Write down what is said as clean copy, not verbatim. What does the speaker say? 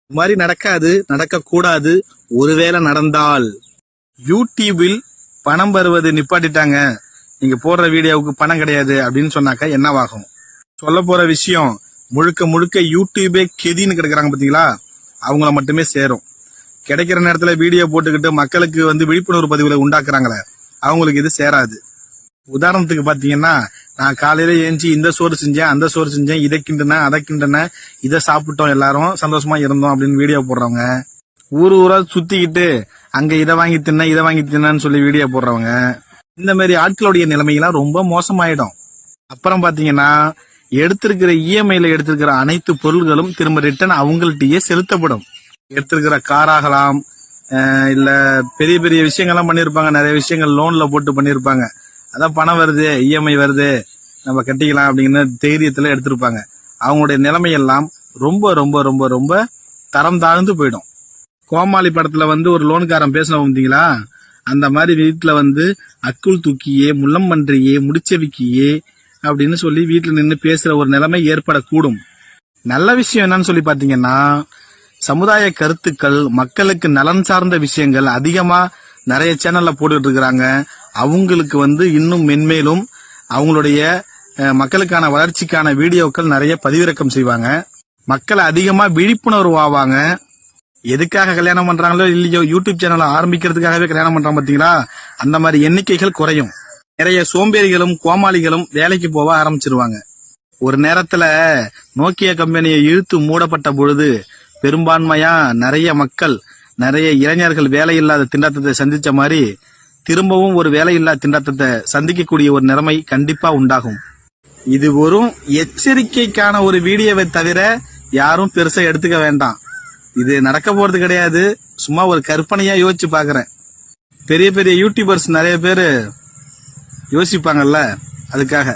இது மாதிரி நடக்காது, நடக்கக்கூடாது. ஒருவேளை நடந்தால் யூடியூபில் பணம் வருவது நிப்பாட்டிட்டாங்க, நீங்க போடுற வீடியோவுக்கு பணம் கிடையாது அப்படின்னு சொன்னாக்கா என்னவாகும்? சொல்ல போற விஷயம் முழுக்க முழுக்க யூடியூபே கெதின்னு கிடக்குறாங்க பாத்தீங்களா, அவங்கள மட்டுமே சேரும். கிடைக்கிற நேரத்துல வீடியோ போட்டுக்கிட்டு மக்களுக்கு விழிப்புணர்வு பதிவுகளை உண்டாக்குறாங்களே, அவங்களுக்கு இது சேராது. உதாரணத்துக்கு பாத்தீங்கன்னா, நான் காலையில ஏஞ்சி இந்த சோறு செஞ்சேன், அந்த சோறு செஞ்சேன், இதை கிண்டன அதை கிண்டன, இதை சாப்பிட்டோம், எல்லாரும் சந்தோஷமா இருந்தோம் அப்படின்னு வீடியோ போடுறவங்க, ஊரா சுத்திக்கிட்டு அங்க இதை வாங்கி தின்ன இதை வாங்கி தின்னு சொல்லி வீடியோ போடுறவங்க, இந்த மாதிரி ஆட்களுடைய நிலைமையெல்லாம் ரொம்ப மோசமாயிடும். அப்புறம் பாத்தீங்கன்னா, எடுத்திருக்கிற இஎம்ஐல எடுத்திருக்கிற அனைத்து பொருள்களும் திரும்ப ரிட்டர்ன் அவங்கள்ட்டயே செலுத்தப்படும். எடுத்திருக்கிற காராகலாம், இல்ல பெரிய பெரிய விஷயங்கள்லாம் பண்ணிருப்பாங்க, நிறைய விஷயங்கள் லோன்ல போட்டு பண்ணிருப்பாங்க. அதான் பணம் வருது, இஎம்ஐ வருது, நம்ம கட்டிக்கலாம் அப்படிங்கிற தைரியத்துல எடுத்திருப்பாங்க. அவங்களுடைய நிலைமையெல்லாம் ரொம்ப ரொம்ப ரொம்ப ரொம்ப தரம் தாழ்ந்து போயிடும். கோமாளி படத்துல ஒரு லோன்காரன் பேசணும் பார்த்தீங்களா, அந்த மாதிரி வீட்டுல அக்குள் தூக்கியே, முள்ளம் பன்றியே, முடிச்சவிக்கியே அப்படின்னு சொல்லி வீட்டுல நின்று பேசுற ஒரு நிலைமை ஏற்படக்கூடும். நல்ல விஷயம் என்னன்னு சொல்லி பாத்தீங்கன்னா, சமுதாய கருத்துக்கள், மக்களுக்கு நலன் சார்ந்த விஷயங்கள் அதிகமா நிறைய சேனல்ல போட்டுட்டு இருக்கிறாங்க. அவங்களுக்கு இன்னும் மென்மேலும் அவங்களுடைய மக்களுக்கான வளர்ச்சிக்கான வீடியோக்கள் நிறைய பதிவிறக்கம் செய்வாங்க. மக்களை அதிகமா விழிப்புணர்வு ஆவாங்க. எதுக்காக கல்யாணம் பண்றாங்களோ இல்லையோ, யூடியூப் சேனல் ஆரம்பிக்கிறதுக்காகவே கல்யாணம் பண்றாங்க பாத்தீங்களா, அந்த மாதிரி எண்ணிக்கைகள் குறையும். நிறைய சோம்பேறிகளும் கோமாளிகளும் வேலைக்கு போக ஆரம்பிச்சிருவாங்க. ஒரு நேரத்துல நோக்கியா கம்பெனியை இழுத்து மூடப்பட்ட பொழுது பெரும்பான்மையா நிறைய மக்கள், நிறைய இளைஞர்கள் வேலையில்லாத திண்டாட்டத்தை சந்திச்ச மாதிரி திரும்பவும் ஒரு வேலையில்லா திண்டாட்டத்தை சந்திக்கக்கூடிய ஒரு நிலைமை கண்டிப்பா உண்டாகும். இது ஒரு எச்சரிக்கைக்கான ஒரு வீடியோவை தவிர யாரும் பெருசா எடுத்துக்க வேண்டாம். இது நடக்க போறது கிடையாது, சும்மா ஒரு கற்பனையா யோசிச்சு பாக்குறேன். பெரிய பெரிய யூடியூபர்ஸ் நிறைய பேரு யோசிப்பாங்கல்ல, அதுக்காக.